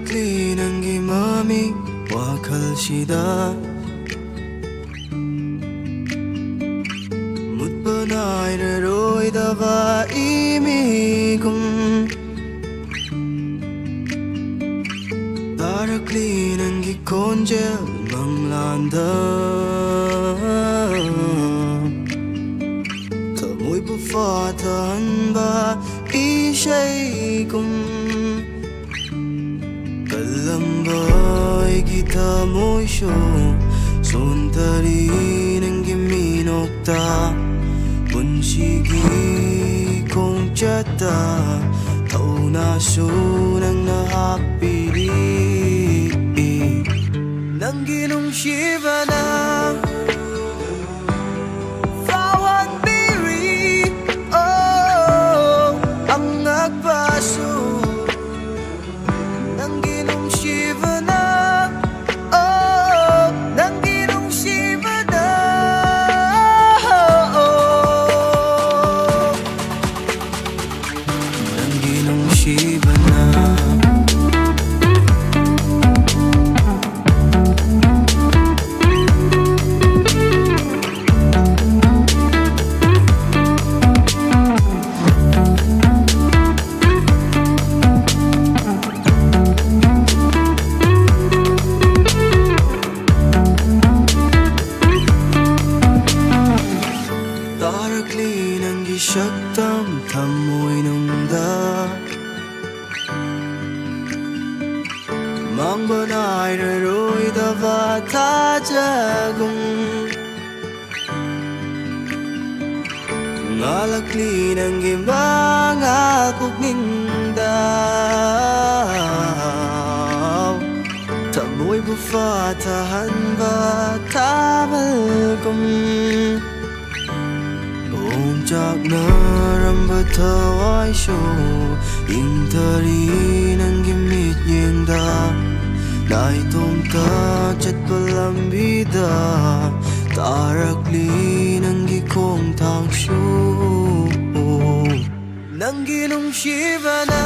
Tarakli nanggi mami wakhalsida mutbanairaroi imigum Tarakli nanggi konjel manglanda Tamoy bufatanba SheiYek Kalambay kita mo'y Sondari ng giminokta Bunsigi kong tiyata Tao na sunang nahapili Nanggi Nungsibana Fawat biri Oh, ang nagpaso Nanggi Nungsibana Oh, Nanggi Nungsibana Nanggi Nungsibana Tarakli nanggi syaktam tamoy nungda Mangbanay davata jagong Ngalakli nanggi mga kugninda Tamoy bufatahan ba tabalgong Onjak na rambataw ay Intari ng gimit nyenda Naitong kachat palambida Tarakli ng gikong tangsyo Nanggi Nungsibana